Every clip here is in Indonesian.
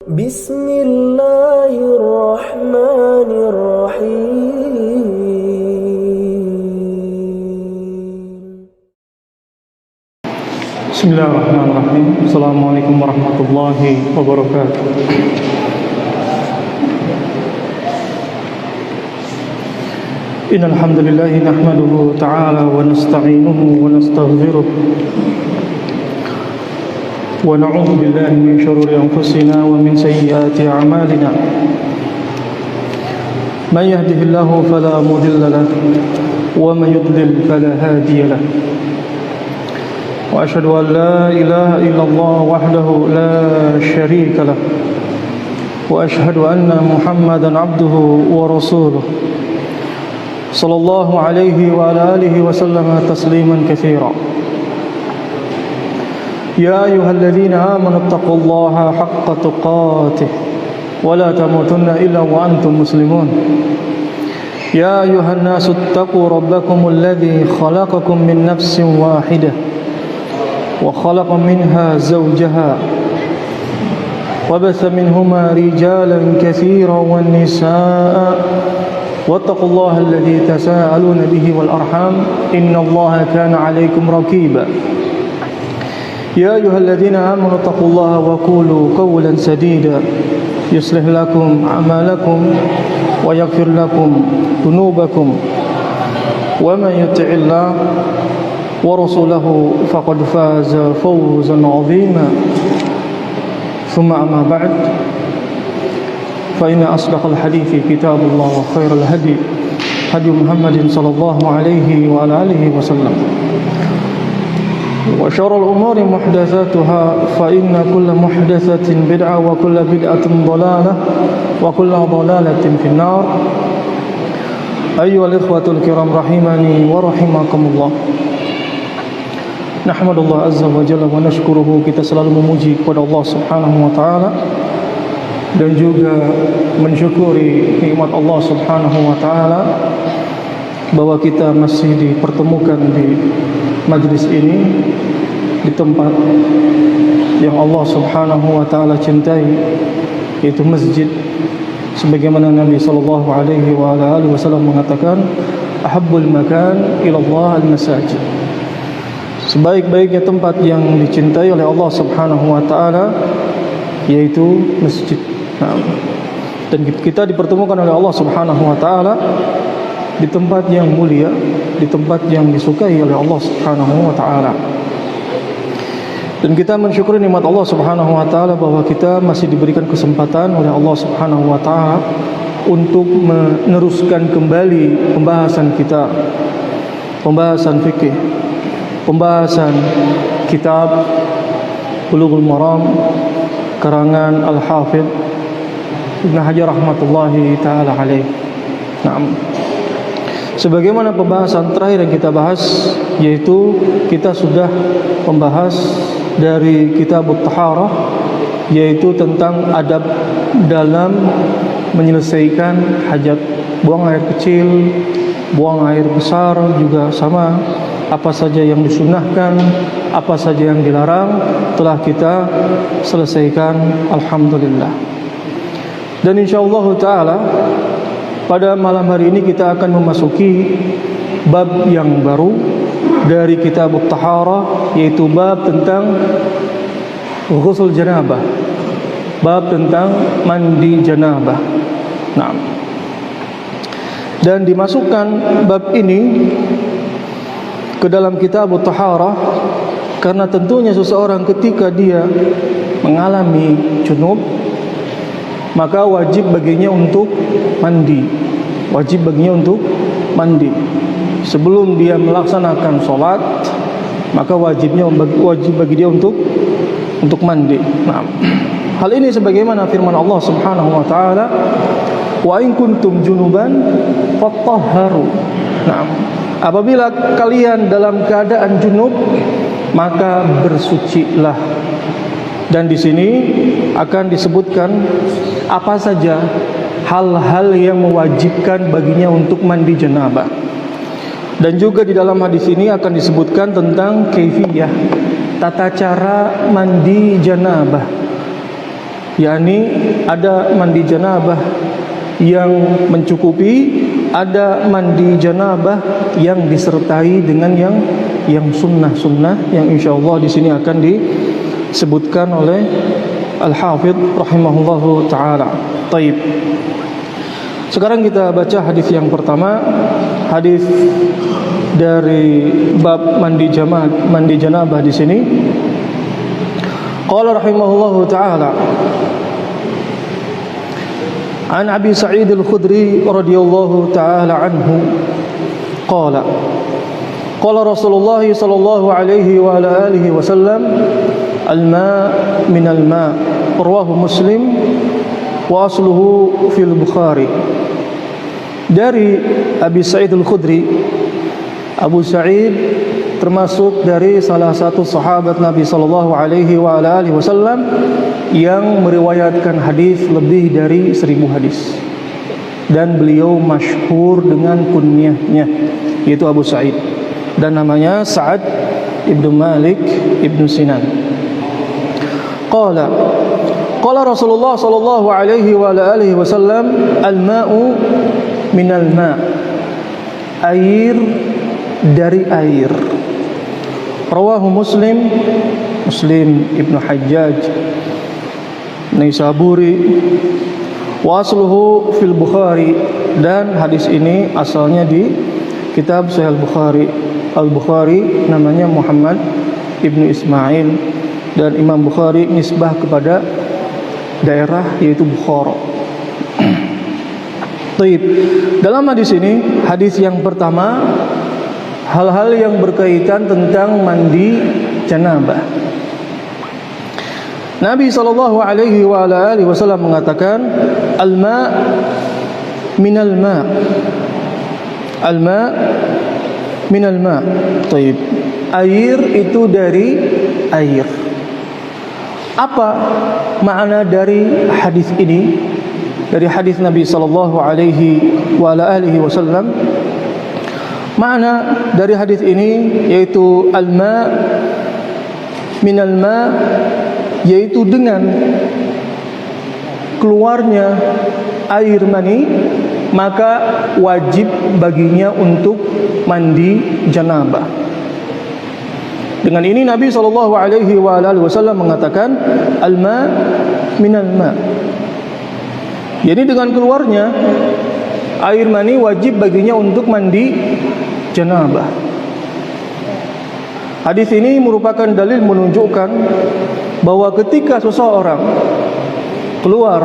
بسم الله الرحمن الرحيم. بسم الله الرحمن الرحيم. السلام عليكم ورحمة الله وبركاته. إن الحمد لله نحمده تعالى ونستعينه ونستغفره ونعوذ بالله من شرور أنفسنا ومن سيئات أعمالنا. من يهده الله فلا مضل له ومن يضلل فلا هادي له. وأشهد أن لا إله إلا الله وحده لا شريك له وأشهد أن محمدا عبده ورسوله صلى الله عليه وعلى آله وسلم تسليما كثيرا. يا أيها الذين آمنوا اتقوا الله حق تقاته ولا تموتن إلا وأنتم مسلمون. يا أيها الناس اتقوا ربكم الذي خلقكم من نفس واحدة وخلق منها زوجها وبث منهما رجالا كثيرا والنساء واتقوا الله الذي تساءلون به والأرحام إن الله كان عليكم رقيبا. يا أيها الذين آمنوا اتقوا الله وقولوا قولا سديدا يصلح لكم أعمالكم ويغفر لكم ذنوبكم ومن يطع الله ورسوله فقد فاز فوزا عظيما. ثم أما بعد فإن أصدق الحديث كتاب الله وخير الهدي هدي محمد صلى الله عليه وعلى آله وسلم وشر الأمور محدثاتها فإن كل محدثة بدعة وكل بدعة ضلالة وكل ضلالة في النار. أيها الإخوة الكرام رحمني ورحمكم الله. Nahmadullah azza wa jalla wa nashkuruhu, kita selalu memuji kepada Allah subhanahu wa ta'ala dan juga mensyukuri nikmat Allah subhanahu wa ta'ala bahwa kita masih dipertemukan di majlis ini, di tempat yang Allah subhanahu wa ta'ala cintai, yaitu masjid. Sebagaimana Nabi sallallahu alaihi wa alihi wasallam mengatakan, ahabbul makan ila Allah al-masajid. Sebaik-baiknya tempat yang dicintai oleh Allah subhanahu wa ta'ala yaitu masjid. Dan kita dipertemukan oleh Allah subhanahu wa ta'ala di tempat yang mulia, di tempat yang disukai oleh Allah subhanahu wa ta'ala. Dan kita mensyukuri nikmat Allah subhanahu wa ta'ala bahwa kita masih diberikan kesempatan oleh Allah subhanahu wa ta'ala untuk meneruskan kembali pembahasan kita, pembahasan fikih, pembahasan kitab Bulughul Maram karangan Al-Hafidh Ibn Hajar rahmatullahi ta'ala alaih. Sebagaimana pembahasan terakhir yang kita bahas, yaitu kita sudah membahas dari kitab At-Taharah, yaitu tentang adab dalam menyelesaikan hajat, buang air kecil, buang air besar juga sama. Apa saja yang disunahkan, apa saja yang dilarang telah kita selesaikan, alhamdulillah. Dan insyaallah ta'ala pada malam hari ini kita akan memasuki bab yang baru dari kitab At-Taharah, yaitu bab tentang ghusl janabah, bab tentang mandi janabah. Dan dimasukkan bab ini ke dalam kitab At-Taharah karena tentunya seseorang ketika dia mengalami junub, maka wajib baginya untuk mandi. Wajib baginya untuk mandi. Sebelum dia melaksanakan sholat, maka wajib bagi dia untuk mandi. Hal ini sebagaimana firman Allah subhanahu wa ta'ala, wa in kuntum junuban fattahharu. Apabila kalian dalam keadaan junub, maka bersucilah. Dan di sini akan disebutkan apa saja hal-hal yang mewajibkan baginya untuk mandi janabah. Dan juga di dalam hadis ini akan disebutkan tentang kaifiyah, tata cara mandi janabah. yakni ada mandi janabah yang mencukupi, ada mandi janabah yang disertai dengan yang sunnah-sunnah yang insyaallah di sini akan disebutkan oleh Al-Hafidh rahimahullahu taala. Taib. Sekarang kita baca hadis yang pertama, hadis dari bab mandi janabah di sini. Qala rahimahullahu taala An Abi Sa'id Al-Khudri radhiyallahu ta'ala anhu qala qala Rasulullah sallallahu alaihi wa ala alihi wasallam al-ma' min al-ma' rawahu Muslim wa asluhu fil Bukhari. Dari Abi Sa'id Al-Khudri, Abu Sa'id termasuk dari salah satu sahabat Nabi sallallahu alaihi wa ala alihi wasallam yang meriwayatkan hadis lebih dari 1000 hadis, dan beliau masyhur dengan kunyahnya yaitu Abu Sa'id, dan namanya Sa'ad ibnu Malik ibnu Sinan. Qala Rasulullah sallallahu alaihi wa ala alihi wasallam al-ma'u minal ma', air dari air. Rawahu Muslim ibnu Hajjaj Naisaburi wa asluhu fil Bukhari, dan hadis ini asalnya di kitab Sahih Al-Bukhari. Al-Bukhari namanya Muhammad ibnu Ismail, dan Imam Bukhari nisbah kepada daerah yaitu Bukhara. Taib. Dalam hadis ini, hadis yang pertama, hal-hal yang berkaitan tentang mandi janabah. Nabi sallallahu alaihi wa ala alihi wasallam mengatakan al-ma' minal ma'. Al-ma' minal ma'. Taib. Air itu dari air. Apa makna dari hadis ini? Dari hadis Nabi sallallahu alaihi wa ala alihi wasallam, makna dari hadis ini yaitu al-ma' minal ma', yaitu dengan keluarnya air mani maka wajib baginya untuk mandi janabah. Dengan ini Nabi sallallahu alaihi wasallam mengatakan al-ma' minal ma'. Jadi dengan keluarnya air mani wajib baginya untuk mandi janabah. Hadis ini merupakan dalil menunjukkan bahwa ketika seseorang keluar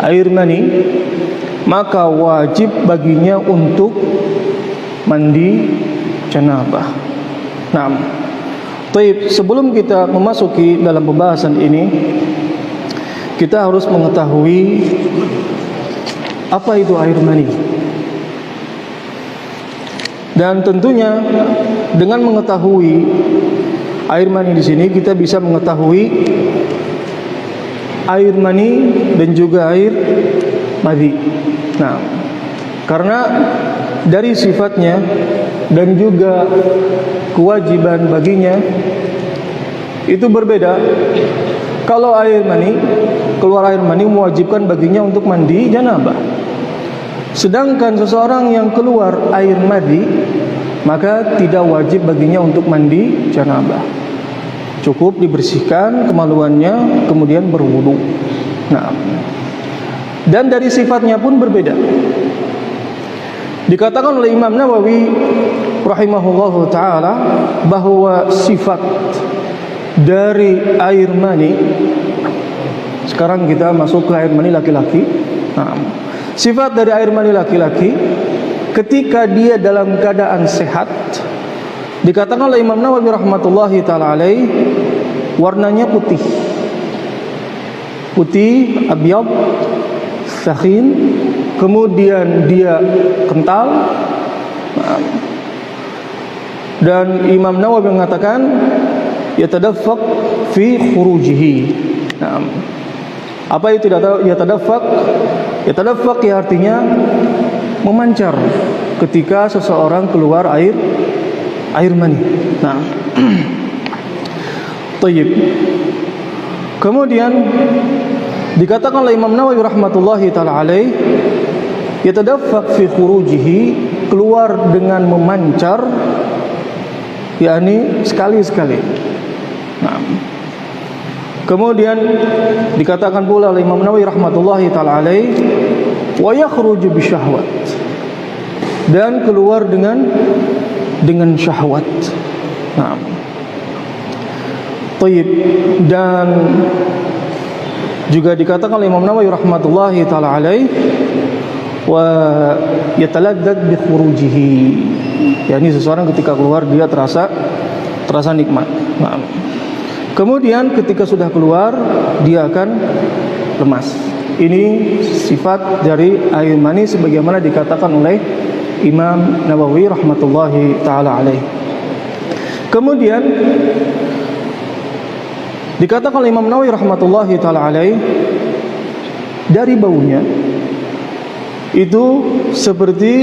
air mani maka wajib baginya untuk mandi janabah. Naam. Baik, sebelum kita memasuki dalam pembahasan ini, kita harus mengetahui apa itu air mani. Dan tentunya dengan mengetahui air mani di sini kita bisa mengetahui air mani dan juga air madhi. Nah, karena dari sifatnya dan juga kewajiban baginya itu berbeda. Kalau air mani, keluar air mani mewajibkan baginya untuk mandi janabah. Sedangkan seseorang yang keluar air madhi maka tidak wajib baginya untuk mandi janabah. Cukup dibersihkan kemaluannya kemudian berwudu. Nah, dan dari sifatnya pun berbeda. Dikatakan oleh Imam Nawawi rahimahullahu taala bahwa sifat dari air mani, sekarang kita masuk ke air mani laki-laki. Nah, sifat dari air mani laki-laki ketika dia dalam keadaan sehat, dikatakan oleh Imam Nawawi rahmatullahi taala alaih, warnanya putih. Putih, abyad, sakhin, kemudian dia kental. Dan Imam Nawawi mengatakan yatadaffaq fi khurujihi. Apa itu yatadaffaq? Yatadaffaq ya artinya memancar ketika seseorang keluar air mani. Nah, tayyib. Kemudian Dikatakan oleh Imam Nawawi rahmatullahi taala alaih, yatadaffaq fi khurujihi, keluar dengan memancar, yakni sekali-sekali. Nah, kemudian dikatakan pula oleh Imam Nawawi rahmatullahi taala alaih, wa yakhruju bisyahwat, dan keluar dengan syahwat. Nah, tayyib. Dan juga dikatakan oleh Imam Nawawi rahmatullahi taala alaih, wa yataladzad bi khurujihi, yakni seseorang ketika keluar dia terasa nikmat. Nah, kemudian ketika sudah keluar dia akan lemas. Ini sifat dari air mani sebagaimana dikatakan oleh Imam Nawawi rahmatullahi taala alaih. Kemudian dikatakan oleh Imam Nawawi rahmatullahi taala alaih, dari baunya itu seperti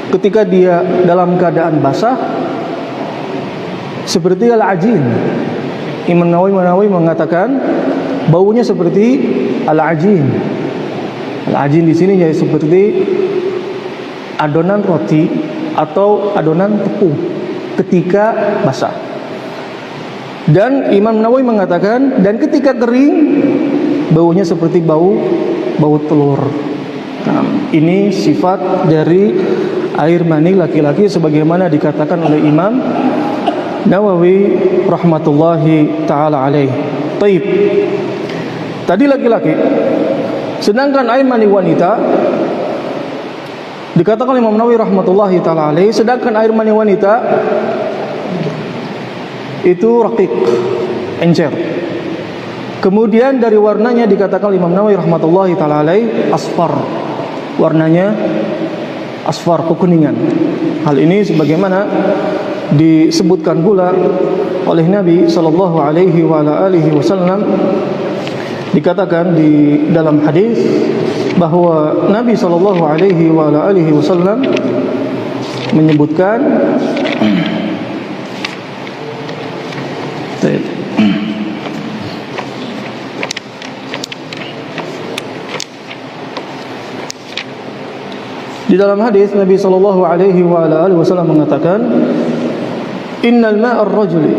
ketika dia dalam keadaan basah, seperti al-ajin. Imam Nawawi mengatakan baunya seperti al-ajin. Al-ajin di sini yaitu seperti adonan roti atau adonan tepung ketika basah. Dan Imam Nawawi mengatakan, dan ketika kering baunya seperti bau telur. Nah, ini sifat dari air mani laki-laki sebagaimana dikatakan oleh Imam Nawawi rahmatullahi taala alaih. Taib. Tadi laki-laki. Sedangkan air mani wanita dikatakan oleh Imam Nawawi rahmatullahi taala alaih, sedangkan air mani wanita itu raqiq, encer. Kemudian dari warnanya dikatakan oleh Imam Nawawi rahmatullahi taala alaih, asfar. Warnanya asfar, kekuningan. Hal ini sebagaimana disebutkan pula oleh Nabi sallallahu alaihi wa ala alihi wasallam, dikatakan di dalam hadis bahwa Nabi sallallahu alaihi wa ala alihi wasallam menyebutkan di dalam hadis Nabi sallallahu alaihi wa ala alihi wasallam mengatakan, innal ma'ar rajuli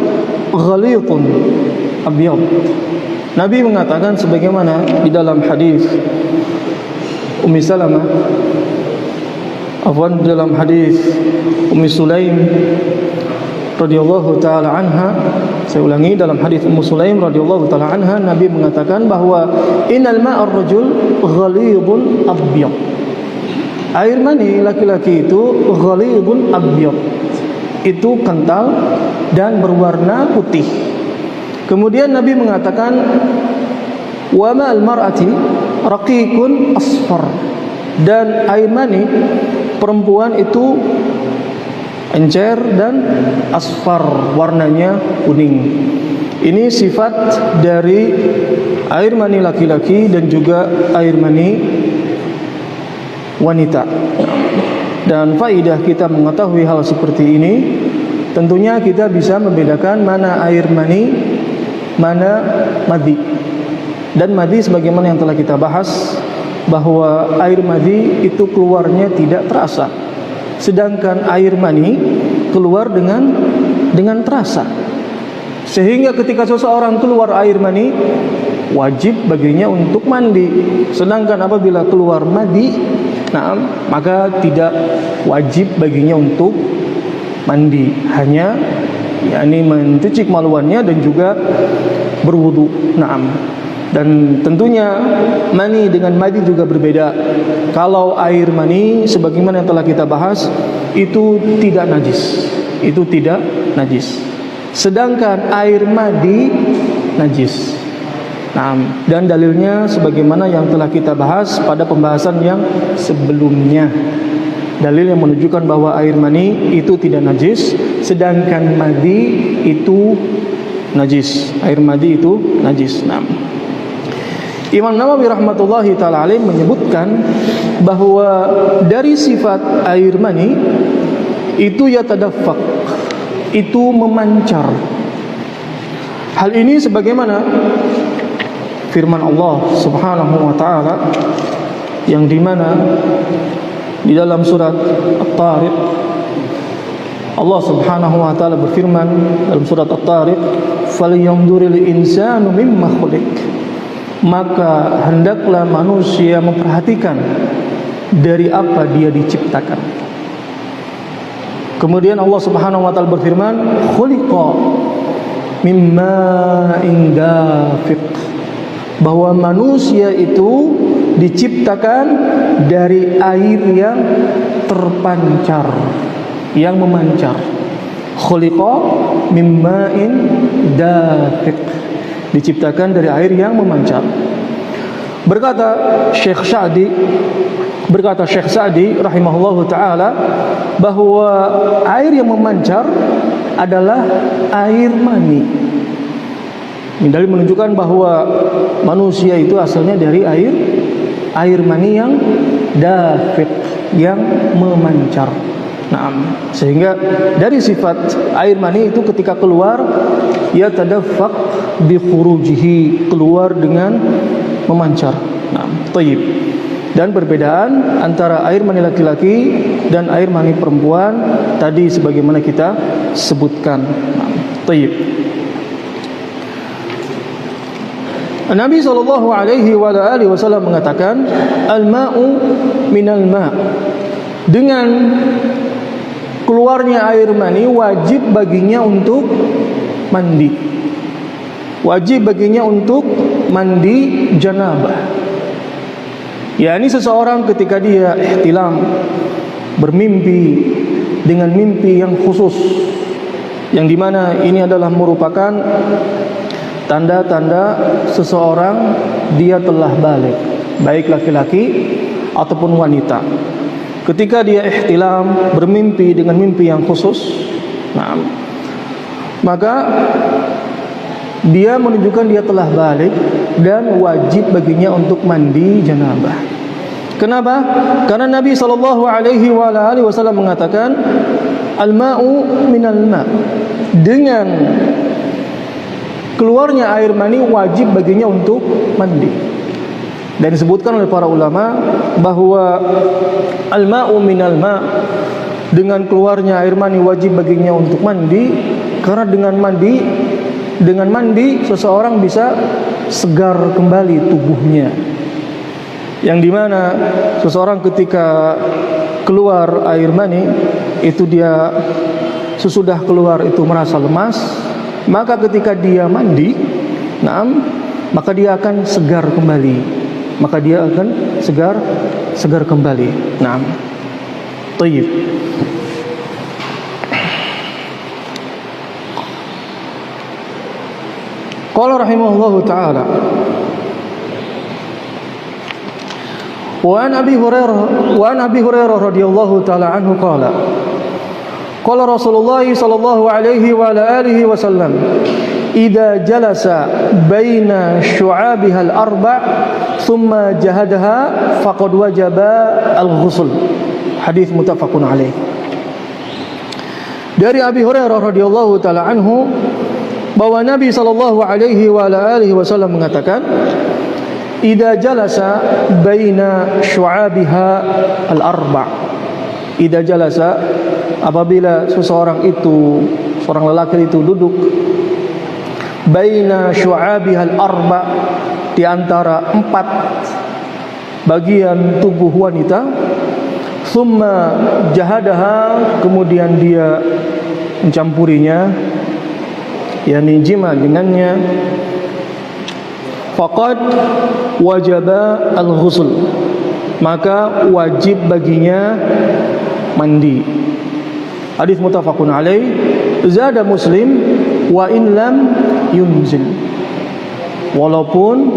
ghalithun abyad. Nabi mengatakan sebagaimana di dalam hadis Ummi Salamah, di dalam hadis Ummi Sulaim radhiyallahu taala anha, saya ulangi, dalam hadis Ummu Sulaim radhiyallahu taala anha, Nabi mengatakan bahwa innal ma'ar rajul ghalidun abyad. Air mani laki-laki itu ghalidun abyad, itu kental dan berwarna putih. Kemudian Nabi mengatakan wa ma'al mar'ati raqiqun asfar, dan air mani perempuan itu encer dan asfar, warnanya kuning. Ini sifat dari air mani laki-laki dan juga air mani wanita. Dan faidah kita mengetahui hal seperti ini, tentunya kita bisa membedakan mana air mani, mana madhi. Dan madhi sebagaimana yang telah kita bahas, bahwa air madhi itu keluarnya tidak terasa, sedangkan air mani keluar dengan terasa. Sehingga ketika seseorang keluar air mani, wajib baginya untuk mandi. Sedangkan apabila keluar madhi, nah, maka tidak wajib baginya untuk mandi, hanya yakni mencuci kemaluannya dan juga berwudu. Naam. Dan tentunya mani dengan madhi juga berbeda. Kalau air mani sebagaimana yang telah kita bahas itu tidak najis. Itu tidak najis. Sedangkan air madhi najis. Nah, dan dalilnya sebagaimana yang telah kita bahas pada pembahasan yang sebelumnya. Dalil yang menunjukkan bahwa air mani itu tidak najis, sedangkan madhi itu najis. Air madhi itu najis. Nah, Imam Nawawi rahmatullahi ta'ala alaih menyebutkan bahwa dari sifat air mani itu yatadaffaq, itu memancar. Hal ini sebagaimana firman Allah Subhanahu wa taala yang dimana di dalam surat At-Tariq Allah Subhanahu wa taala berfirman dalam surat At-Tariq, "Falyanzuril insanu mimma khuliq." Maka hendaklah manusia memperhatikan dari apa dia diciptakan. Kemudian Allah Subhanahu wa taala berfirman, "Khuliqa mimma dafiq." Bahwa manusia itu diciptakan dari air yang terpancar, yang memancar. Khuliqa mimma'in dafiq, diciptakan dari air yang memancar. Berkata Syekh Sa'di rahimahullahu taala bahwa air yang memancar adalah air mani. Ini dalil menunjukkan bahwa manusia itu asalnya dari air mani yang dafiq, yang memancar. Nah, sehingga dari sifat air mani itu ketika keluar ya tadaffaq bi khurujihi, keluar dengan memancar. Nah, thayyib. Dan perbedaan antara air mani laki-laki dan air mani perempuan tadi sebagaimana kita sebutkan. Nah, thayyib. Nabi SAW mengatakan, al-ma'u minal ma'. Dengan keluarnya air mani wajib baginya untuk mandi. Wajib baginya untuk mandi janabah. Ya, ini seseorang ketika dia ihtilam, bermimpi dengan mimpi yang khusus, yang dimana ini adalah merupakan tanda-tanda seseorang dia telah balik, baik laki-laki ataupun wanita. Ketika dia ihtilam, bermimpi dengan mimpi yang khusus, nah, maka dia menunjukkan dia telah balik dan wajib baginya untuk mandi janabah. Kenapa? Karena Nabi SAW mengatakan, al-ma'u minal ma'. Dengan keluarnya air mani wajib baginya untuk mandi. Dan disebutkan oleh para ulama bahwa al-ma'u minal ma', dengan keluarnya air mani wajib baginya untuk mandi, karena dengan mandi seseorang bisa segar kembali tubuhnya. Yang dimana seseorang ketika keluar air mani itu dia sesudah keluar itu merasa lemas, maka ketika dia mandi, maka dia akan segar kembali. Maka dia akan segar kembali. Tayyib. Qala rahimahullahu ta'ala, wa an Abi Hurairah radhiyallahu ta'ala anhu qala Rasulullah sallallahu alaihi wa ala alihi wasallam, idza jalasa baina syu'abiha al-arba' thumma jahadaha faqad wajaba al-ghusl. Hadis muttafaqun alaih. Dari Abi Hurairah radhiyallahu taala anhu bahwa Nabi sallallahu alaihi wa ala alihi wasallam mengatakan, idza jalasa baina syu'abiha al-arba'. Idza jalasa, apabila seseorang itu, seorang lelaki itu duduk baina syu'abihal arba', di antara 4 bagian tubuh wanita, thumma jahadaha, kemudian dia mencampurinya, yakni jima dengannya, faqad wajaba al-ghusl, maka wajib baginya mandi. Hadis muttafaqun alaih. Zada Muslim, wa in lam yunzil, walaupun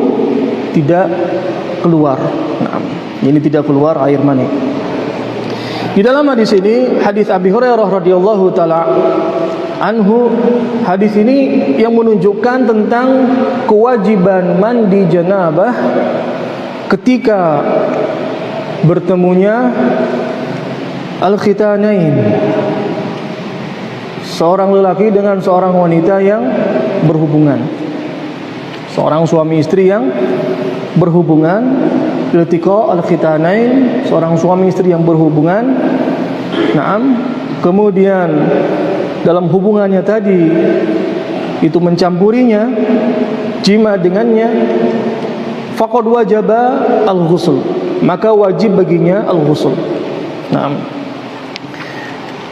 tidak keluar. Ini tidak keluar air mani. Di dalam hadis ini, hadis Abi Hurairah radhiyallahu taala anhu, hadis ini yang menunjukkan tentang kewajiban mandi janabah ketika bertemunya al-khitanain, seorang lelaki dengan seorang wanita yang berhubungan. seorang suami istri yang berhubungan, iltiqa al-khitanain, seorang suami istri yang berhubungan. Naam, kemudian dalam hubungannya tadi itu mencampurinya, jima dengannya, faqad wajaba al-ghusl, maka wajib baginya al-ghusl. Naam,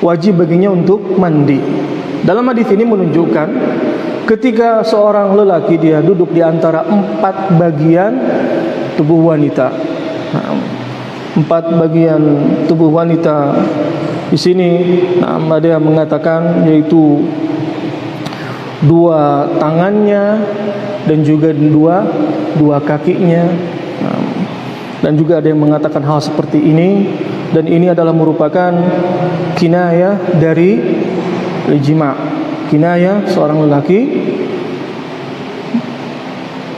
wajib baginya untuk mandi. Dalam hadis ini menunjukkan ketika seorang lelaki dia duduk di antara 4 bagian tubuh wanita. Nah, 4 bagian tubuh wanita di sini, nah, ada yang mengatakan yaitu 2 tangannya dan juga 2 kakinya. Nah, dan juga ada yang mengatakan hal seperti ini, dan ini adalah merupakan kinayah dari jima', kinayah seorang lelaki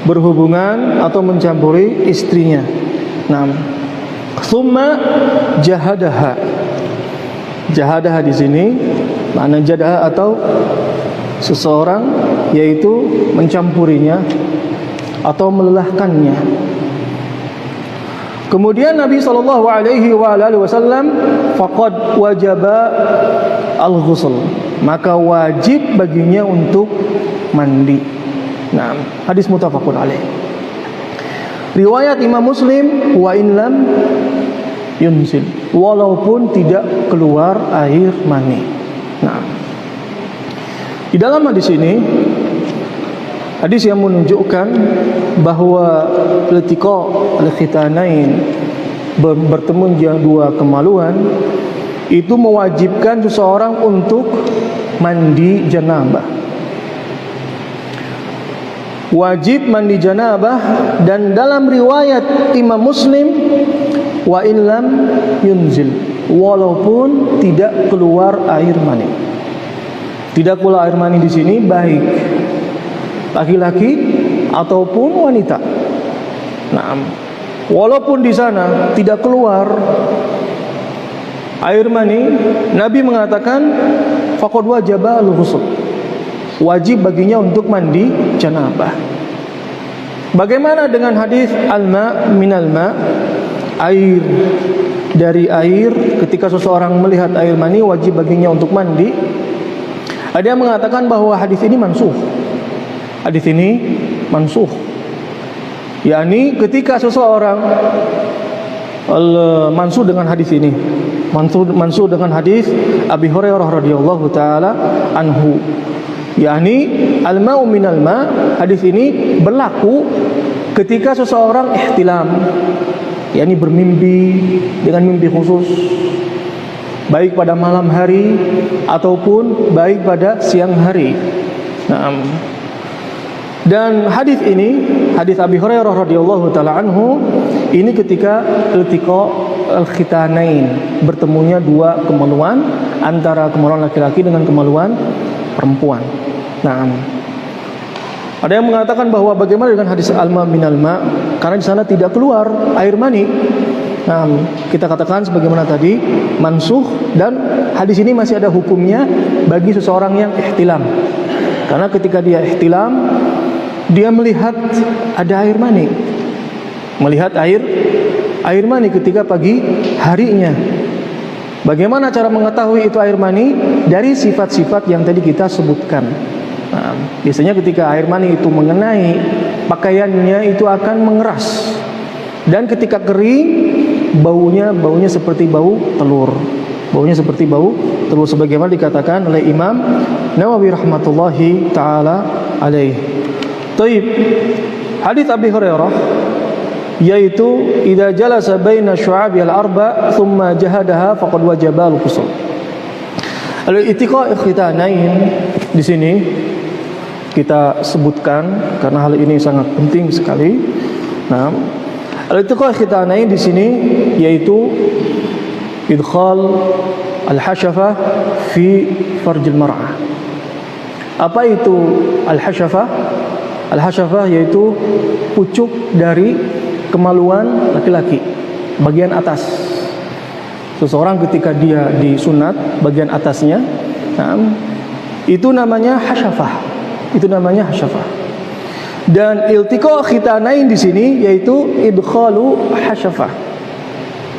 berhubungan atau mencampuri istrinya. Nah, thumma jahadaha. Jahadaha di sini makna jadaha atau seseorang, yaitu mencampurinya atau melelahkannya. Kemudian Nabi sallallahu alaihi wasallam faqad wajaba al-ghusl, maka wajib baginya untuk mandi. Nah, hadis muttafaqun alaih. Riwayat Imam Muslim, wa in lam yunzil, walaupun tidak keluar air mani. Nah, di dalam hadis ini, hadis yang menunjukkan bahwa iltiqa al-khitanain, bertemunya 2 kemaluan, itu mewajibkan seseorang untuk mandi janabah. Wajib mandi janabah, dan dalam riwayat Imam Muslim, wa in lam yunzil, walaupun tidak keluar air mani. Tidak keluar air mani di sini baik laki-laki ataupun wanita. Nah, walaupun di sana tidak keluar air mani, Nabi mengatakan faqad wajaba al-ghusl, wajib baginya untuk mandi janabah. Bagaimana dengan hadis al-ma minal ma, air dari air, ketika seseorang melihat air mani wajib baginya untuk mandi? Ada yang mengatakan bahwa hadis ini mansukh. Hadis ini mansukh, yakni ketika seseorang mansukh dengan hadis ini, mansukh dengan hadis Abi Hurairah radhiyallahu taala anhu, yakni al-ma'u minal ma', hadis ini berlaku ketika seseorang ihtilam, yakni bermimpi dengan mimpi khusus, baik pada malam hari ataupun baik pada siang hari. Nah, dan hadis ini, hadis Abi Hurairah radhiyallahu taala anhu, ini ketika iltiqa al-khitanain, bertemunya 2 kemaluan, antara kemaluan laki-laki dengan kemaluan perempuan. Nah, ada yang mengatakan bahwa bagaimana dengan hadis al-ma minal ma, karena di sana tidak keluar air mani. Nah, kita katakan sebagaimana tadi mansukh, dan hadis ini masih ada hukumnya bagi seseorang yang ihtilam. Karena ketika dia ihtilam, dia melihat ada air mani, melihat air mani ketika pagi harinya. Bagaimana cara mengetahui itu air mani? Dari sifat-sifat yang tadi kita sebutkan. Nah, biasanya ketika air mani itu mengenai pakaiannya itu akan mengeras, dan ketika kering baunya seperti bau telur. Baunya seperti bau telur, sebagaimana dikatakan oleh Imam Nawawi rahmatullahi taala alaih. Taib, hadis Abi Hurairah, yaitu idza jalasa baina syu'abi al-arba thumma jahadaha faqad wajaba al-ghusl. Al-iltiqa al-khitanain di sini kita sebutkan karena hal ini sangat penting sekali. Nah, al-iltiqa al-khitanain di sini yaitu idkhal al-hashafah fi farjil mar'ah. Apa itu al-hashafah? Al-hashafah yaitu pucuk dari kemaluan laki-laki, bagian atas. Seseorang ketika dia disunat bagian atasnya, nah, itu namanya hashafah. Itu namanya hashafah. Dan iltiqa khitanain di sini yaitu idkhalu hasyafah.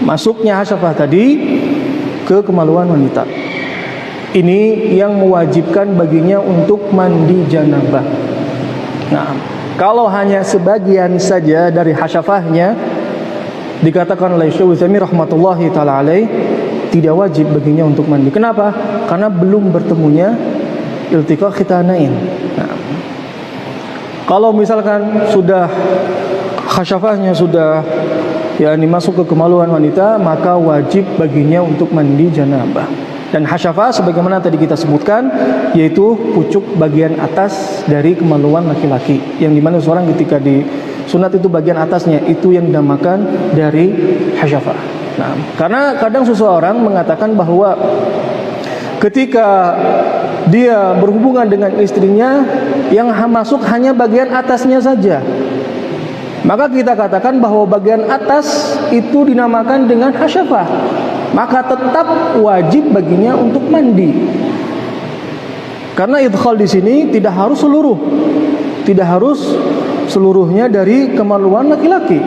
Masuknya hasyafah tadi ke kemaluan wanita. Ini yang mewajibkan baginya untuk mandi janabah. Nah, kalau hanya sebagian saja dari hasyafahnya dikatakan oleh Syekh Utsaimin rahmatullahi taala alaih tidak wajib baginya untuk mandi. Kenapa? Karena belum bertemunya iltiqa khitanain. Nah, kalau misalkan sudah hasyafahnya sudah masuk ke kemaluan wanita, maka wajib baginya untuk mandi janabah. Dan hasyafah sebagaimana tadi kita sebutkan yaitu pucuk bagian atas dari kemaluan laki-laki, yang dimana seorang ketika di sunat itu bagian atasnya itu yang dinamakan dari hasyafah. Nah, karena kadang seseorang mengatakan bahwa ketika dia berhubungan dengan istrinya yang masuk hanya bagian atasnya saja, maka kita katakan bahwa bagian atas itu dinamakan dengan hasyafah, maka tetap wajib baginya untuk mandi. Karena idkhal di sini tidak harus seluruhnya dari kemaluan laki-laki.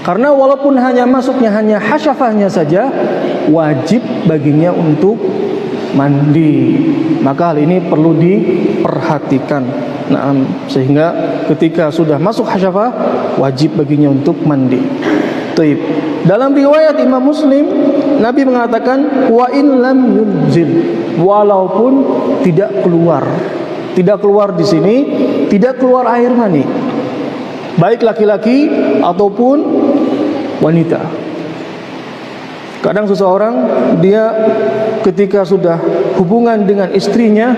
Karena walaupun hanya masuknya hanya hasyafahnya saja, wajib baginya untuk mandi. Maka hal ini perlu diperhatikan. Nah, sehingga ketika sudah masuk hasyafah, wajib baginya untuk mandi. Taib. Dalam riwayat Imam Muslim, Nabi mengatakan wa in lam yunzil, walaupun tidak keluar di sini, tidak keluar air mani, baik laki-laki ataupun wanita. Kadang seseorang dia ketika sudah hubungan dengan istrinya,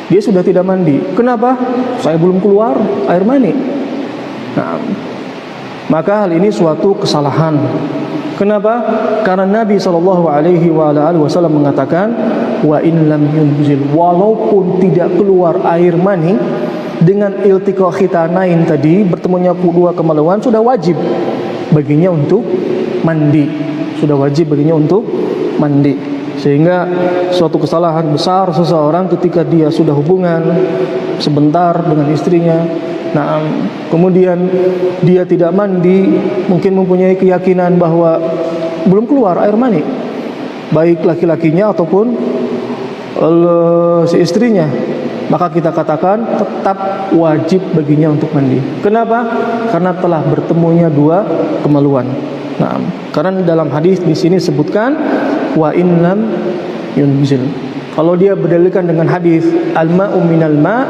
dia sudah tidak mandi. Kenapa? Saya belum keluar air mani. Nah, maka hal ini suatu kesalahan. Kenapa? Karena Nabi SAW mengatakan wa in lam yunzil, walaupun tidak keluar air mani dengan iltiqa khitanain tadi, bertemunya dua kemaluan, sudah wajib baginya untuk mandi. Sudah wajib baginya untuk mandi. Sehingga suatu kesalahan besar seseorang ketika dia sudah hubungan sebentar dengan istrinya, nah kemudian dia tidak mandi, mungkin mempunyai keyakinan bahwa belum keluar air mani, baik laki-lakinya ataupun si istrinya, maka kita katakan tetap wajib baginya untuk mandi. Kenapa? Karena telah bertemunya dua kemaluan. Nah, karena dalam hadis di sini sebutkan wa in lam yunzil. Kalau dia berdalilkan dengan hadis al-ma'u minal ma',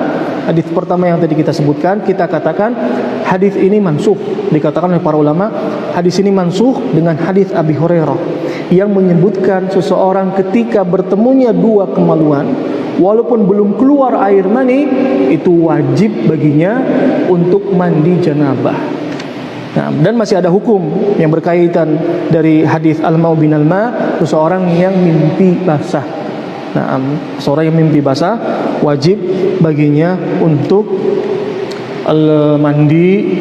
hadis pertama yang tadi kita sebutkan, kita katakan hadis ini mansukh. Dikatakan oleh para ulama, hadis ini mansukh dengan hadis Abi Hurairah yang menyebutkan seseorang ketika bertemunya dua kemaluan, walaupun belum keluar air mani, itu wajib baginya untuk mandi janabah. Nah, dan masih ada hukum yang berkaitan dari hadis al-ma'u binal ma', seseorang yang mimpi basah. Nah, seorang yang mimpi basah wajib baginya untuk mandi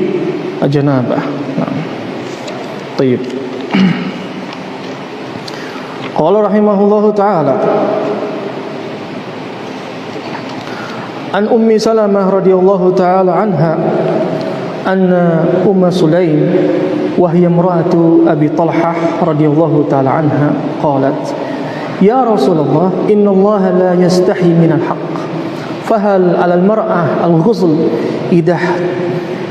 janabah. Nah, tayyib. Qala rahimahullahu taala an Ummi Salamah radhiyallahu taala anha anna Sulaim wa hiya imra'atu Abi Talhah radhiyallahu taala anha qalat ya Rasulullah inna Allah la yastahi min al-haqq fahal 'ala al-mar'ah al-ghusl idha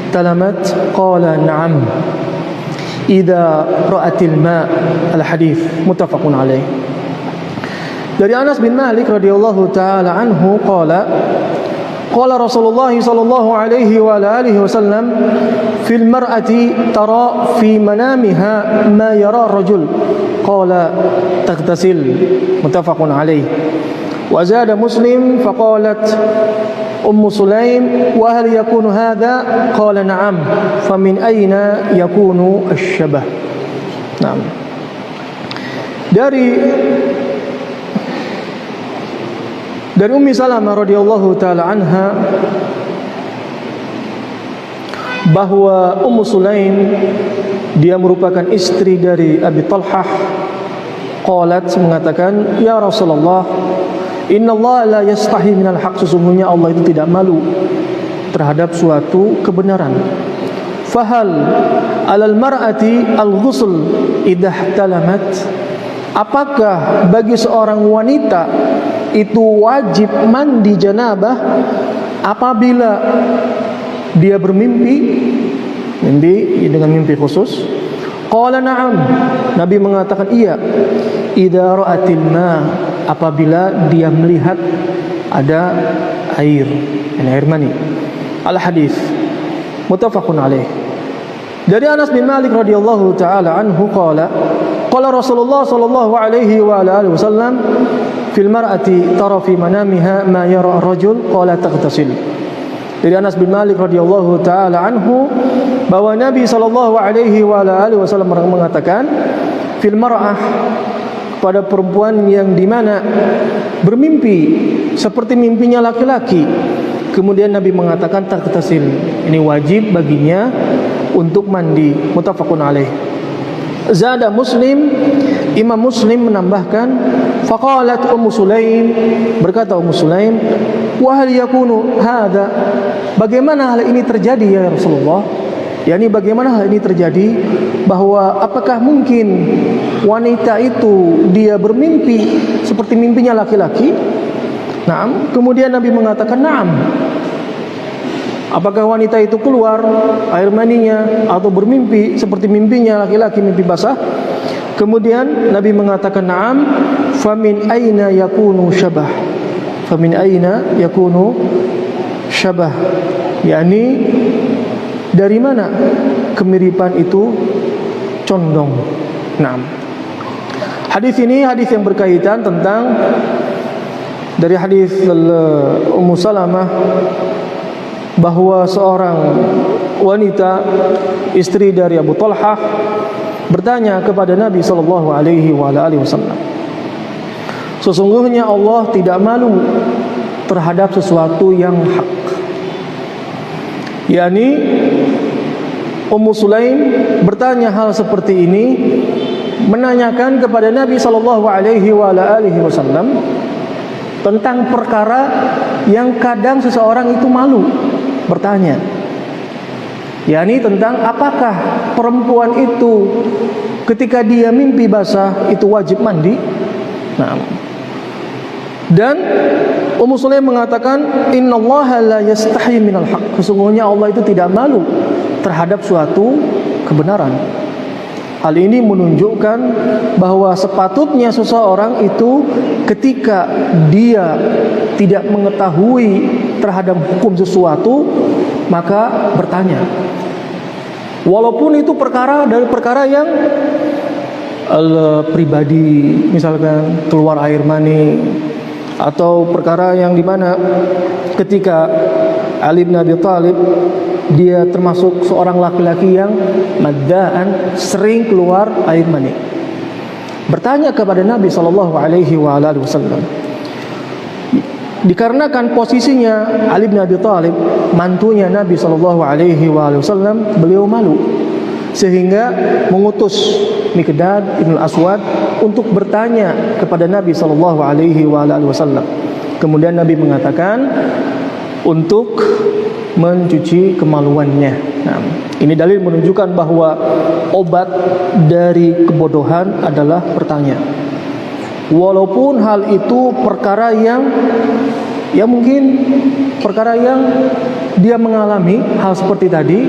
talamat qala na'am idza ra'atil ma' al-hadits muttafaqun alaih. Dari Anas bin Malik radhiyallahu taala anhu qala qala Rasulullah sallallahu alaihi wa alihi wasallam fil mar'ati tara fi manamiha ma yara rajul qala taghtasil muttafaqun alaih. Wa zada Muslim faqalat Sulaim wa hal yakunu hadha qala na'am famin ayna yakunu asy-syabah. Naam. Dari Ummi Salamah radhiyallahu taala anha bahwa Sulaim dia merupakan istri dari Abi Talhah, qalat mengatakan ya Rasulullah Innallaha la yastahi minal haq, sesungguhnya Allah itu tidak malu terhadap suatu kebenaran. Fahal alal mar'ati al-ghusl idza ihtalamat, apakah bagi seorang wanita itu wajib mandi janabah apabila dia bermimpi, mimpi dengan mimpi khusus? Qala na'am, Nabi mengatakan iya. Idza ra'atil ma, apabila dia melihat ada air, air mani. Al hadis muttafaqun alaih. Dari Anas bin Malik radhiyallahu taala anhu qala Rasulullah sallallahu alaihi wa alihi wasallam fil mar'ati tara fi manamiha ma yara ar-rajul qala taghtasil. Dari Anas bin Malik radhiyallahu taala anhu bahwa Nabi sallallahu alaihi wa alihi wasallam mengatakan fil mar'ah, pada perempuan yang dimana bermimpi seperti mimpinya laki-laki. Kemudian Nabi mengatakan taghtasil, ini wajib baginya untuk mandi. Muttafaqun alaih. Zada Muslim, Imam Muslim menambahkan, faqalat Ummu Sulaim, berkata Ummu Sulaim, wa hal yakunu hadza, bagaimana hal ini terjadi ya Rasulullah? Yani bagaimana hal ini terjadi, bahwa apakah mungkin wanita itu dia bermimpi seperti mimpinya laki-laki? Naam. Kemudian Nabi mengatakan naam. Apakah wanita itu keluar air maninya atau bermimpi seperti mimpinya laki-laki, mimpi basah? Kemudian Nabi mengatakan na'am. Famin aina yakunu syabah, famin aina yakunu syabah, yakni dari mana kemiripan itu condong. Naam. Hadis ini hadis yang berkaitan tentang, dari hadis Ummu Salamah, bahwa seorang wanita istri dari Abu Talhah bertanya kepada Nabi sallallahu alaihi wasallam, sesungguhnya Allah tidak malu terhadap sesuatu yang hak. Yani Ummu Sulaim bertanya hal seperti ini, menanyakan kepada Nabi sallallahu alaihi wasallam tentang perkara yang kadang seseorang itu malu bertanya, yakni tentang apakah perempuan itu ketika dia mimpi basah itu wajib mandi. Nah, dan Ummu Sulaim mengatakan innallaha la yastahi minal haq, sesungguhnya Allah itu tidak malu terhadap suatu kebenaran. Hal ini menunjukkan bahwa sepatutnya seseorang itu ketika dia tidak mengetahui terhadap hukum sesuatu, maka bertanya. Walaupun itu perkara dari perkara yang pribadi, misalkan keluar air mani, atau perkara yang dimana ketika Ali bin Abi Thalib, dia termasuk seorang laki-laki yang maddaan, sering keluar air mani, bertanya kepada Nabi sallallahu alaihi wasallam. Dikarenakan posisinya Ali bin Abi Thalib, mantunya Nabi sallallahu alaihi wasallam, beliau malu sehingga mengutus Miqdad bin Aswad untuk bertanya kepada Nabi sallallahu alaihi wasallam. Kemudian Nabi mengatakan untuk mencuci kemaluannya. Nah, ini dalil menunjukkan bahwa obat dari kebodohan adalah bertanya. Walaupun hal itu perkara yang mungkin perkara yang dia mengalami hal seperti tadi,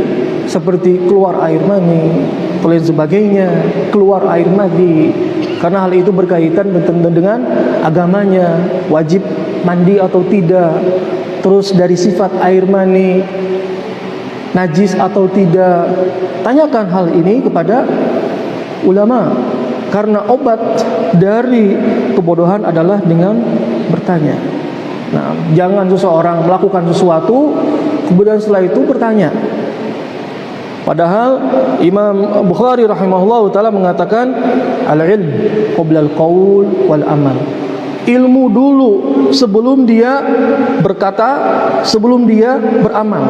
seperti keluar air mani, lain sebagainya, keluar air mani, karena hal itu berkaitan dengan agamanya, wajib mandi atau tidak. Terus dari sifat air mani, najis atau tidak, tanyakan hal ini kepada ulama. Karena obat dari kebodohan adalah dengan bertanya. Nah, jangan seseorang melakukan sesuatu kemudian setelah itu bertanya. Padahal Imam Bukhari rahimahullah taala mengatakan al-ilm qabla al-qaul wal amal. Ilmu dulu sebelum dia berkata, sebelum dia beramal.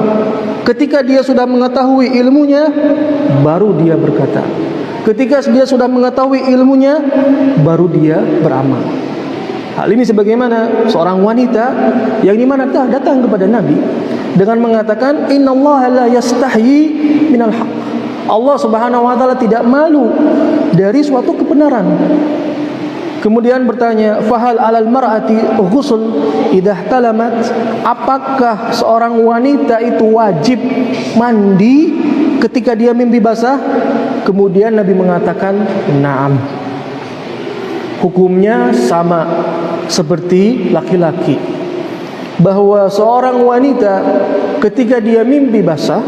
Ketika dia sudah mengetahui ilmunya, baru dia berkata. Ketika dia sudah mengetahui ilmunya, baru dia beramal. Hal ini sebagaimana seorang wanita yang dimana datang kepada Nabi dengan mengatakan, innallaha la yastahyi minal haq. Allah Subhanahu wa taala tidak malu dari suatu kebenaran. Kemudian bertanya, fahal alal mar'ati ghusl idza talamat? Apakah seorang wanita itu wajib mandi ketika dia mimpi basah? Kemudian Nabi mengatakan, na'am. Hukumnya sama seperti laki-laki, bahwa seorang wanita ketika dia mimpi basah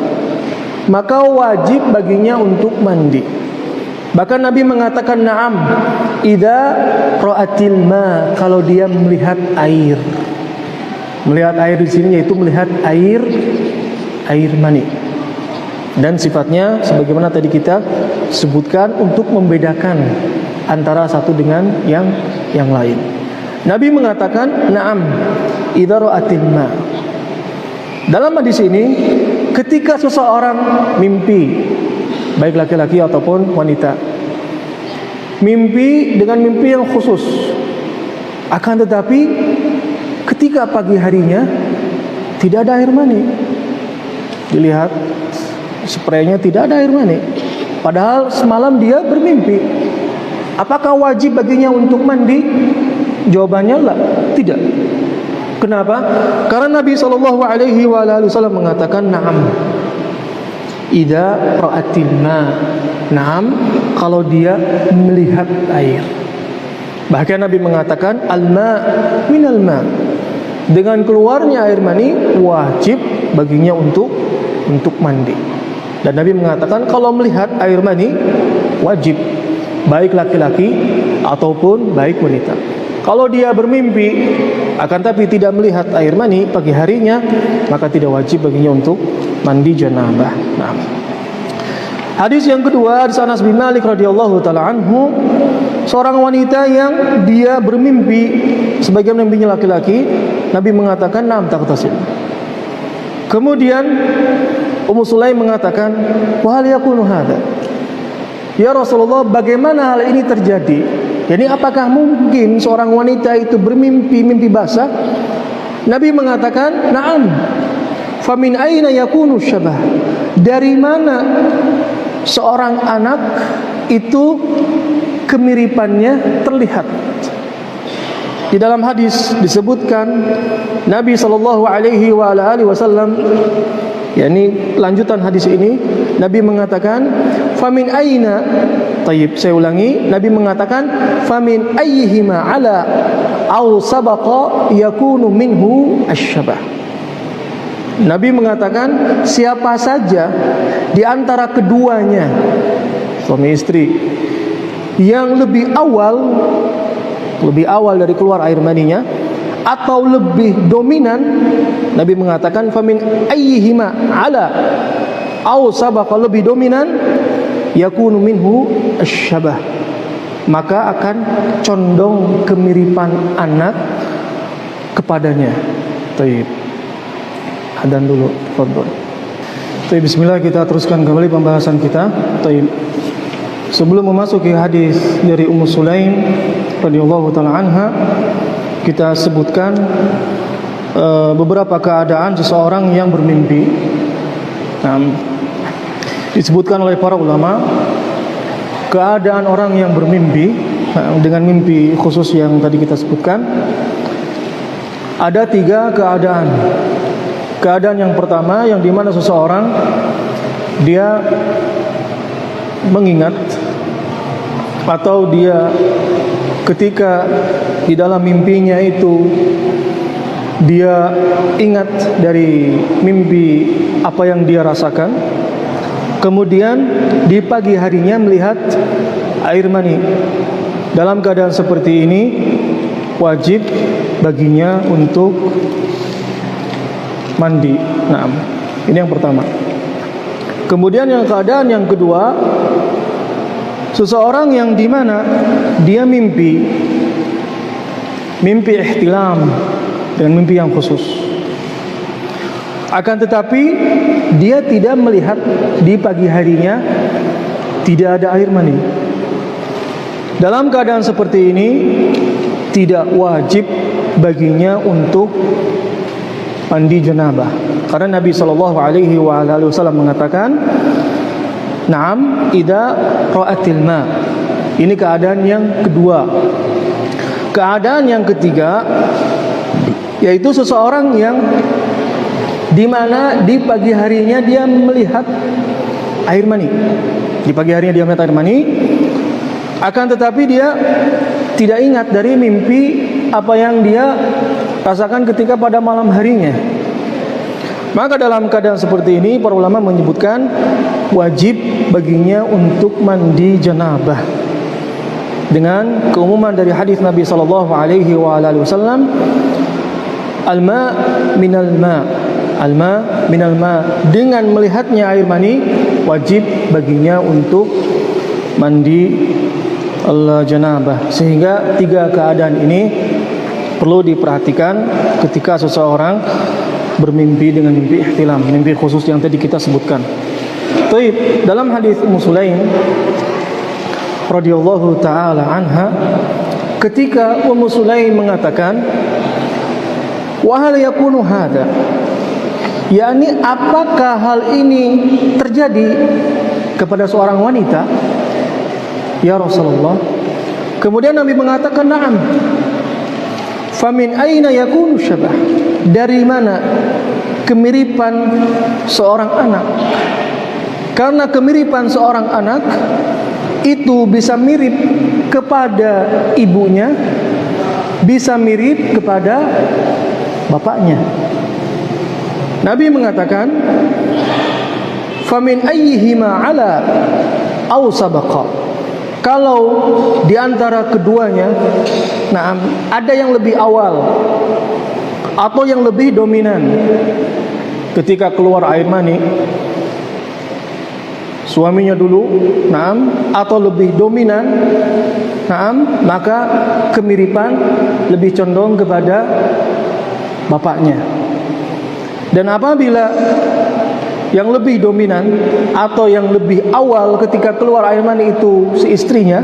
maka wajib baginya untuk mandi. Bahkan Nabi mengatakan na'am idza ra'atil ma, kalau dia melihat air. Melihat air di sini yaitu melihat air mani. Dan sifatnya sebagaimana tadi kita sebutkan untuk membedakan antara satu dengan yang lain. Nabi mengatakan na'am idza ra'atil ma. Dalam hadis ini, ketika seseorang mimpi, baik laki-laki ataupun wanita, mimpi dengan mimpi yang khusus, akan tetapi ketika pagi harinya tidak ada air mani, dilihat spraynya tidak ada air mani, padahal semalam dia bermimpi. Apakah wajib baginya untuk mandi? Jawabannya lah, tidak. Kenapa? Karena Nabi SAW mengatakan na'am idza ra'atil ma. Na'am kalau dia melihat air. Bahkan Nabi mengatakan al-ma minal ma. Dengan keluarnya air mani wajib baginya untuk mandi. Dan Nabi mengatakan kalau melihat air mani wajib, baik laki-laki ataupun baik wanita. Kalau dia bermimpi akan tapi tidak melihat air mani pagi harinya, maka tidak wajib baginya untuk mandi janabah. Nah, hadis yang kedua, hadis Anas bin Malik radhiyallahu taala anhu, seorang wanita yang dia bermimpi sebagaimana mimpinya laki-laki, Nabi mengatakan nam taghtasil. Kemudian Ummu Sulaim mengatakan, wa hal yakunu hadza? Ya Rasulullah, bagaimana hal ini terjadi? Jadi apakah mungkin seorang wanita itu mimpi basah? Nabi mengatakan, na'am. Famin aina yakunu syabah? Dari mana seorang anak itu kemiripannya terlihat? Di dalam hadis disebutkan Nabi SAW, yakni lanjutan hadis ini, Nabi mengatakan, famin aina, tayyib, saya ulangi, Nabi mengatakan famin ayyihima ala aw sabaqa yakunu minhu asyabah. Nabi mengatakan siapa saja di antara keduanya, suami istri, yang lebih awal dari keluar air maninya atau lebih dominan, Nabi mengatakan famin ayyihima ala aw sabaqa, lebih dominan, yakunu minhu asyabah, maka akan condong kemiripan anak kepadanya. Taib. Adan dulu, fadhol. Taib, bismillah, kita teruskan kembali pembahasan kita. Taib. Sebelum memasuki hadis dari Ummu Sulaim radhiyallahu taala anha, kita sebutkan beberapa keadaan seseorang yang bermimpi. Nah, disebutkan oleh para ulama, keadaan orang yang bermimpi dengan mimpi khusus yang tadi kita sebutkan, ada 3 keadaan. Keadaan yang pertama, yang dimana seseorang dia mengingat atau dia ketika di dalam mimpinya itu dia ingat dari mimpi apa yang dia rasakan, kemudian di pagi harinya melihat air mani. Dalam keadaan seperti ini wajib baginya untuk mandi. Nah, ini yang pertama. Kemudian yang keadaan yang kedua, seseorang yang dimana dia mimpi ihtilam dengan mimpi yang khusus, akan tetapi dia tidak melihat di pagi harinya tidak ada air mani. Dalam keadaan seperti ini tidak wajib baginya untuk mandi janabah. Karena Nabi sallallahu alaihi wasallam mengatakan, "Na'am idza ra'atil ma." Ini keadaan yang kedua. Keadaan yang ketiga yaitu seseorang yang di mana di pagi harinya dia melihat air mani. Di pagi harinya dia melihat air mani, akan tetapi dia tidak ingat dari mimpi apa yang dia rasakan ketika pada malam harinya. Maka dalam keadaan seperti ini para ulama menyebutkan wajib baginya untuk mandi janabah dengan keumuman dari hadis Nabi sallallahu alaihi wasallam, al-ma minal ma, al-ma minal ma. Dengan melihatnya air mani wajib baginya untuk mandi janabah. Sehingga tiga keadaan ini perlu diperhatikan ketika seseorang bermimpi dengan mimpi ihtilam, mimpi khusus yang tadi kita sebutkan. Baik, dalam hadis Ummu Sulaim radhiyallahu taala anha, ketika Ummu Sulaim mengatakan, "Wa hal yakunu hadza?" yakni apakah hal ini terjadi kepada seorang wanita? Ya Rasulullah. Kemudian Nabi mengatakan, "Na'am." Famin aina yakunu syabah? Dari mana kemiripan seorang anak? Karena kemiripan seorang anak itu bisa mirip kepada ibunya, bisa mirip kepada bapaknya. Nabi mengatakan, famin ayyihima ala aw sabaqa. Kalau di antara keduanya, nah, ada yang lebih awal atau yang lebih dominan ketika keluar air mani, suaminya dulu, naam, atau lebih dominan, naam, maka kemiripan lebih condong kepada bapaknya. Dan apabila yang lebih dominan atau yang lebih awal ketika keluar air mani itu si istrinya,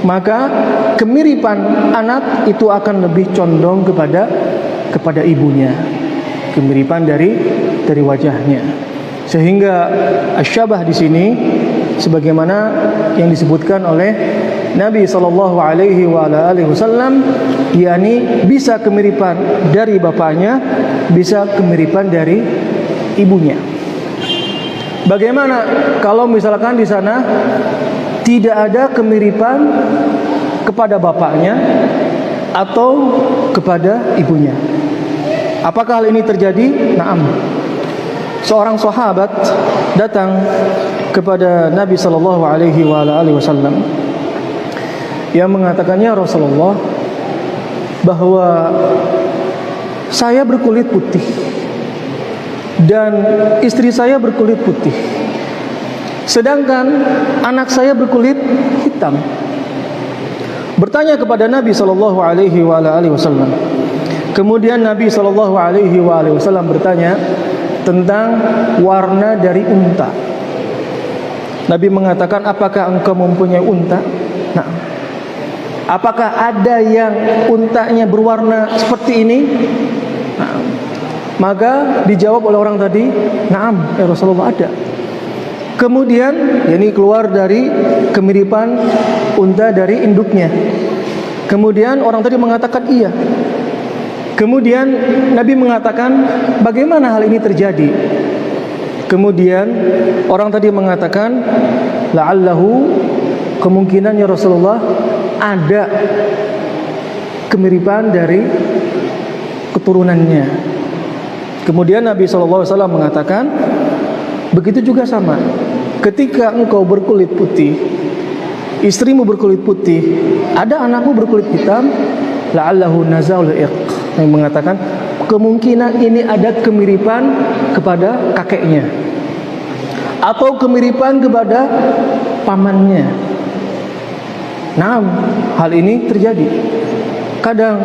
maka kemiripan anak itu akan lebih condong kepada ibunya, kemiripan dari wajahnya. Sehingga asyabah di sini sebagaimana yang disebutkan oleh Nabi sallallahu alaihi wasallam, yakni bisa kemiripan dari bapaknya, bisa kemiripan dari ibunya. Bagaimana kalau misalkan di sana tidak ada kemiripan kepada bapaknya atau kepada ibunya? Apakah hal ini terjadi? Naam. Seorang sahabat datang kepada Nabi sallallahu alaihi wasallam yang mengatakannya, Rasulullah, bahwa saya berkulit putih dan istri saya berkulit putih, sedangkan anak saya berkulit hitam. Bertanya kepada Nabi sallallahu alaihi wasallam. Kemudian Nabi sallallahu alaihi wasallam bertanya tentang warna dari unta. Nabi mengatakan, apakah engkau mempunyai unta? Nah, apakah ada yang untanya berwarna seperti ini? Nah, maka dijawab oleh orang tadi, "Na'am, ya Rasulullah, ada." Kemudian yakni keluar dari kemiripan unta dari induknya. Kemudian orang tadi mengatakan iya. Kemudian Nabi mengatakan, bagaimana hal ini terjadi? Kemudian orang tadi mengatakan, la'allahu, kemungkinan ya Rasulullah ada kemiripan dari keturunannya. Kemudian Nabi SAW mengatakan, begitu juga sama. Ketika engkau berkulit putih, istrimu berkulit putih, ada anakmu berkulit hitam, la'allahu nazaul irq, yang mengatakan kemungkinan ini ada kemiripan kepada kakeknya atau kemiripan kepada pamannya. Nah, hal ini terjadi. Kadang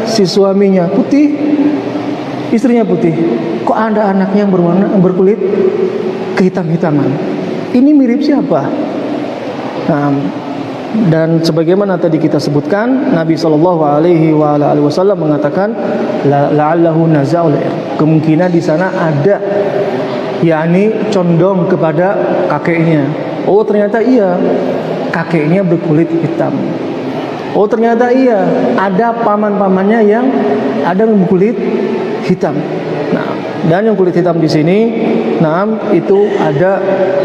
si suaminya putih, istrinya putih. Kok ada anaknya yang berkulit kehitam-hitaman? Ini mirip siapa? Nah, Dan sebagaimana tadi kita sebutkan, Nabi sallallahu alaihi wasallam mengatakan la'allahu naza'ul ir. Kemungkinan di sana ada yakni condong kepada kakeknya. Oh, ternyata iya, kakeknya berkulit hitam. Oh, ternyata iya, ada paman-pamannya yang ada berkulit hitam. Nah, dan yang kulit hitam di sini, nah, itu ada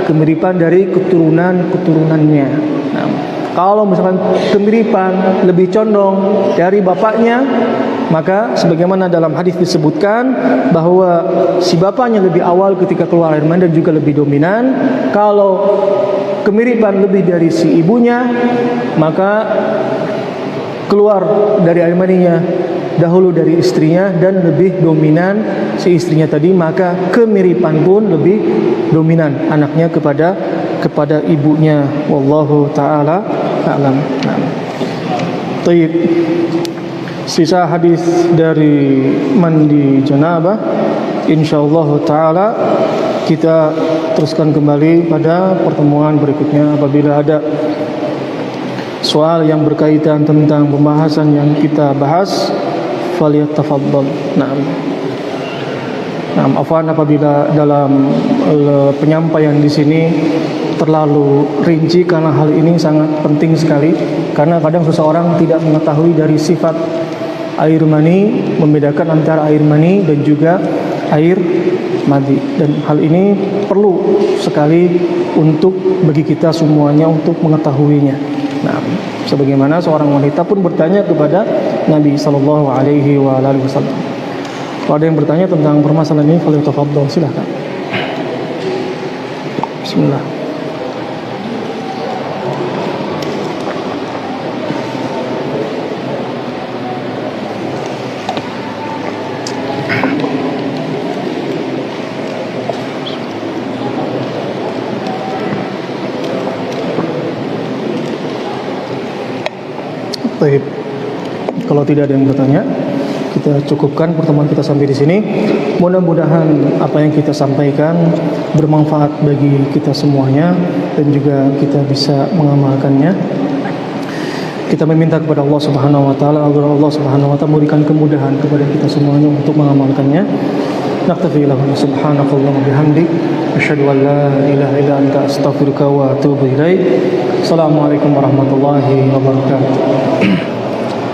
kemiripan dari keturunan-keturunannya. Nah, kalau misalkan kemiripan lebih condong dari bapaknya, maka sebagaimana dalam hadis disebutkan bahwa si bapaknya lebih awal ketika keluar air mani dan juga lebih dominan. Kalau kemiripan lebih dari si ibunya, maka keluar dari air maninya dahulu dari istrinya dan lebih dominan si istrinya tadi, maka kemiripan pun lebih dominan anaknya kepada ibunya. Wallahu taala a'lam. Baik. Sisa hadis dari mandi janabah insyaallah taala kita teruskan kembali pada pertemuan berikutnya apabila ada soal yang berkaitan tentang pembahasan yang kita bahas. Falyatafaddal. Naam. Afwan apabila dalam penyampaian di sini terlalu rinci karena hal ini sangat penting sekali, karena kadang seseorang tidak mengetahui dari sifat air mani, membedakan antara air mani dan juga air madi, dan hal ini perlu sekali untuk bagi kita semuanya untuk mengetahuinya. Nah, sebagaimana seorang wanita pun bertanya kepada Nabi sallallahu alaihi wasallam. Kalau ada yang bertanya tentang permasalahan ini, falyatafaddal, silakan. Bismillah. Baik. Kalau tidak ada yang bertanya, kita cukupkan pertemuan kita sampai di sini. Mudah-mudahan apa yang kita sampaikan bermanfaat bagi kita semuanya dan juga kita bisa mengamalkannya. Kita meminta kepada Allah Subhanahu wa taala agar Allah Subhanahu wa taala memberikan kemudahan kepada kita semuanya untuk mengamalkannya. Naktafi lahu subhanakallahumma bihamdik asyhadu an la ilaha illa anta astaghfiruka wa atubu ilaik. Assalamualaikum warahmatullahi wabarakatuh.